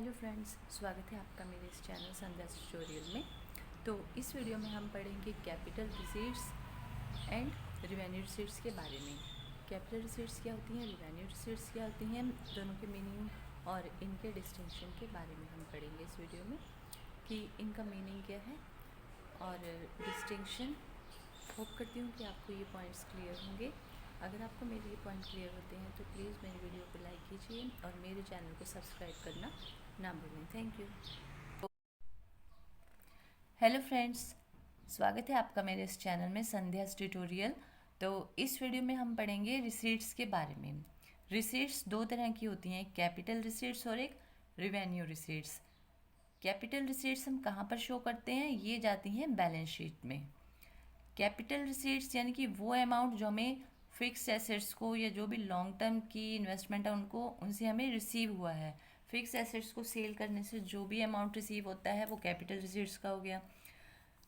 Hello friends, स्वागत है आपका मेरे इस चैनल संध्या ट्यूटोरियल में। तो इस वीडियो में हम पढ़ेंगे capital receipts and revenue receipts के बारे में। कैपिटल रिसीट्स क्या होती हैं, रिवेन्यू रिसीट्स क्या होती हैं, दोनों के मीनिंग और इनके डिस्टिंक्शन के बारे में हम पढ़ेंगे इस वीडियो में कि इनका मीनिंग क्या है और डिस्टिंक्शन। होप करती हूँ कि आपको ये पॉइंट्स क्लियर होंगे। अगर आपको मेरे ये पॉइंट क्लियर होते हैं तो प्लीज़ मेरी वीडियो को लाइक कीजिए और मेरे चैनल को सब्सक्राइब करना ना भूलें। Thank you. हेलो फ्रेंड्स, स्वागत है आपका मेरे इस चैनल में संध्या ट्यूटोरियल। तो इस वीडियो में हम पढ़ेंगे रिसीट्स के बारे में। रिसीट्स दो तरह की होती हैं, कैपिटल रिसीट्स और एक रिवेन्यू रिसीट्स। कैपिटल रिसीट्स हम कहाँ पर शो करते हैं, ये जाती हैं बैलेंस शीट में। कैपिटल रिसीट्स यानी कि वो अमाउंट जो हमें फिक्स एसेट्स को या जो भी लॉन्ग टर्म की इन्वेस्टमेंट है उनको उनसे हमें रिसीव हुआ है। फिक्स एसेट्स को सेल करने से जो भी अमाउंट रिसीव होता है वो कैपिटल रिसीट्स का हो गया,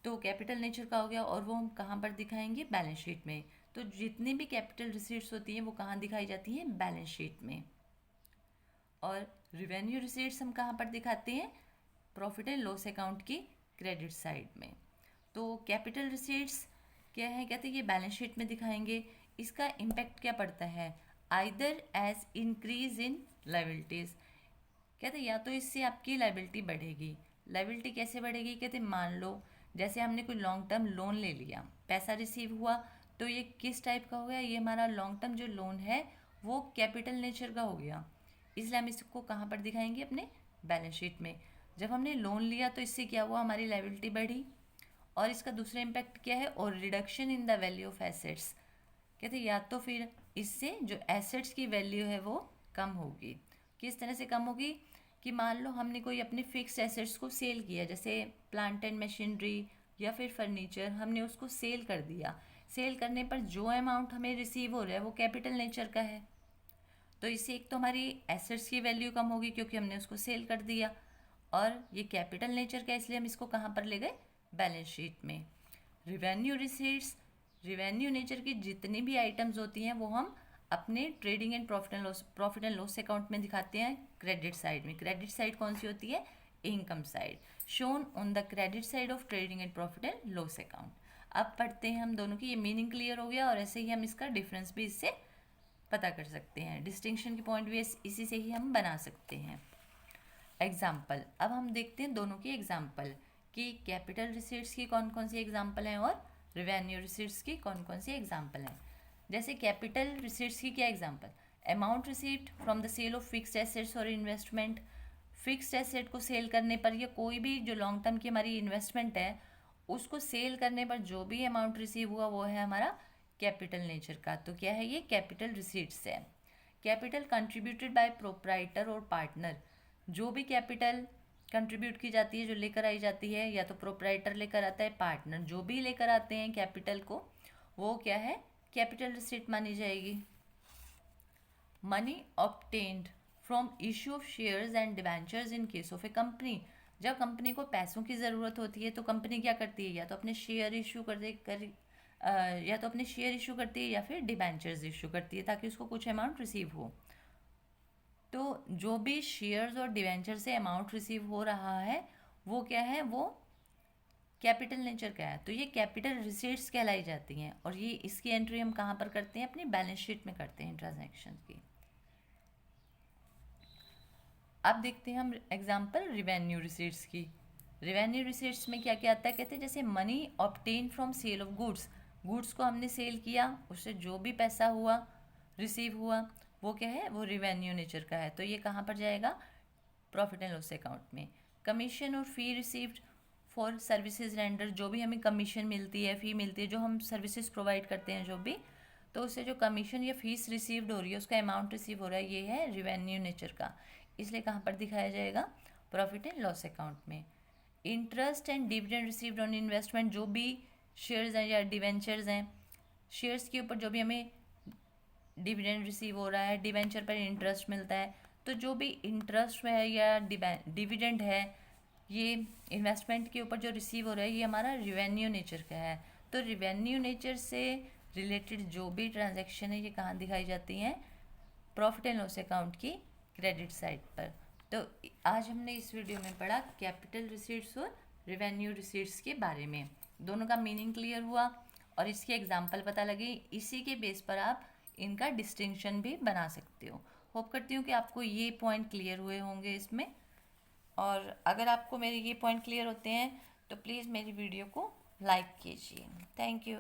तो कैपिटल नेचर का हो गया। और वो हम कहाँ पर दिखाएंगे, बैलेंस शीट में। तो जितनी भी कैपिटल रिसीट्स होती हैं वो कहाँ दिखाई जाती हैं, बैलेंस शीट में। और रिवेन्यू रिसीट्स हम कहाँ पर दिखाते हैं, प्रॉफिट एंड लॉस अकाउंट की क्रेडिट साइड में। तो कैपिटल रिसीट्स क्या है, कहते हैं ये बैलेंस शीट में दिखाएंगे। इसका इम्पैक्ट क्या पड़ता है, either as increase in liabilities. कहते या तो इससे आपकी लाइबिलिटी बढ़ेगी। लाइबिलिटी कैसे बढ़ेगी, कहते मान लो जैसे हमने कोई लॉन्ग टर्म लोन ले लिया, पैसा रिसीव हुआ, तो ये किस टाइप का हो गया, ये हमारा लॉन्ग टर्म जो लोन है वो कैपिटल नेचर का हो गया। इसलिए हम इसको कहाँ पर दिखाएंगे, अपने बैलेंस शीट में। जब हमने लोन लिया तो इससे क्या हुआ, हमारी लाइबिलिटी बढ़ी। और इसका दूसरा इम्पैक्ट क्या है, और reduction in the value of assets. कहते या तो फिर इससे जो एसेट्स की वैल्यू है वो कम होगी। किस तरह से कम होगी, कि मान लो हमने कोई अपने फिक्स एसेट्स को सेल किया, जैसे प्लांट एंड मशीनरी या फिर फर्नीचर, हमने उसको सेल कर दिया। सेल करने पर जो अमाउंट हमें रिसीव हो रहा है वो कैपिटल नेचर का है, तो इससे एक तो हमारी एसेट्स की वैल्यू कम होगी क्योंकि हमने उसको सेल कर दिया। और ये कैपिटल नेचर का, इसलिए हम इसको कहाँ पर ले गए, बैलेंस शीट में। रिवेन्यू रिसीट्स, रिवेन्यू नेचर की जितनी भी आइटम्स होती हैं वो हम अपने trading and profit and loss account में दिखाते हैं, क्रेडिट साइड में। क्रेडिट साइड कौन सी होती है, income side, shown on the credit side of trading and profit and loss account. अब पढ़ते हैं हम दोनों की, ये मीनिंग क्लियर हो गया और ऐसे ही हम इसका डिफरेंस भी इससे पता कर सकते हैं। डिस्टिंक्शन के पॉइंट भी इसी से ही हम बना सकते हैं। एग्जाम्पल, अब हम देखते हैं दोनों की एग्जाम्पल कि कैपिटल रिसीट्स की कौन कौन सी एग्जाम्पल हैं और रिवेन्यू रिसीट्स की कौन कौन सी एग्जाम्पल हैं। जैसे कैपिटल रिसीट्स की क्या example, amount received from the sale of fixed assets और इन्वेस्टमेंट। फिक्स्ड एसेट को सेल करने पर या कोई भी जो लॉन्ग टर्म की हमारी इन्वेस्टमेंट है उसको सेल करने पर जो भी अमाउंट रिसीव हुआ वो है हमारा कैपिटल नेचर का। तो क्या है, ये कैपिटल रिसीट्स है। कैपिटल कंट्रीब्यूटेड बाय प्रोप्राइटर और पार्टनर, जो भी कैपिटल कंट्रीब्यूट की जाती है, जो लेकर आई जाती है, या तो प्रोप्राइटर लेकर आता है, पार्टनर जो भी लेकर आते हैं कैपिटल को, वो क्या है, कैपिटल रिसीट मानी जाएगी। Money obtained from issue of shares and debentures in case of A company. जब कंपनी को पैसों की ज़रूरत होती है तो कंपनी क्या करती है, या तो अपने शेयर इशू या तो अपने शेयर इशू करती है या फिर डिबेंचर्स इशू करती है ताकि उसको कुछ अमाउंट रिसीव हो। तो जो भी शेयर्स और डिवेंचर से अमाउंट रिसीव हो रहा है वो क्या है, वो कैपिटल नेचर का है। तो ये कैपिटल रिसीट्स कहलाई जाती हैं और ये इसकी एंट्री हम कहाँ पर करते हैं, अपनी बैलेंस शीट में करते हैं ट्रांजैक्शन की। अब देखते हैं हम एग्जांपल रिवेन्यू रिसीट्स की। रिवेन्यू रिसीट्स में क्या क्या आता है, कहते हैं जैसे money obtain from sale of goods. Goods को हमने सेल किया, उससे जो भी पैसा हुआ, रिसीव हुआ, वो क्या है, वो रिवेन्यू नेचर का है। तो ये कहाँ पर जाएगा, प्रॉफिट एंड लॉस अकाउंट में। कमीशन और फी रिसीव्ड फॉर सर्विसेज रेंडर, जो भी हमें कमीशन मिलती है, फ़ी मिलती है, जो हम सर्विसेज प्रोवाइड करते हैं जो भी, तो उससे जो कमीशन या फीस रिसीव्ड हो रही है, उसका अमाउंट रिसीव हो रहा है, ये है रिवेन्यू नेचर का। इसलिए कहाँ पर दिखाया जाएगा, प्रॉफिट एंड लॉस अकाउंट में। Interest and dividend received on investment, जो भी शेयर्स हैं या डिवेंचर्स हैं, शेयर्स के ऊपर जो भी हमें डिविडेंड रिसीव हो रहा है, डिवेंचर पर इंटरेस्ट मिलता है, तो जो भी इंटरेस्ट है या डिविडेंड है, ये इन्वेस्टमेंट के ऊपर जो रिसीव हो रहा है, ये हमारा रिवेन्यू नेचर का है। तो रिवेन्यू नेचर से रिलेटेड जो भी ट्रांजैक्शन है ये कहाँ दिखाई जाती हैं, प्रॉफिट एंड लॉस अकाउंट की क्रेडिट साइड पर। तो आज हमने इस वीडियो में पढ़ा कैपिटल रिसीट्स और रेवेन्यू रिसीट्स के बारे में। दोनों का मीनिंग क्लियर हुआ और इसके एग्जाम्पल पता लगे। इसी के बेस पर आप इनका डिस्टिंक्शन भी बना सकते हो। होप करती हूँ कि आपको ये पॉइंट क्लियर हुए होंगे इसमें। और अगर आपको मेरे ये पॉइंट क्लियर होते हैं तो प्लीज़ मेरी वीडियो को लाइक कीजिए। Thank you.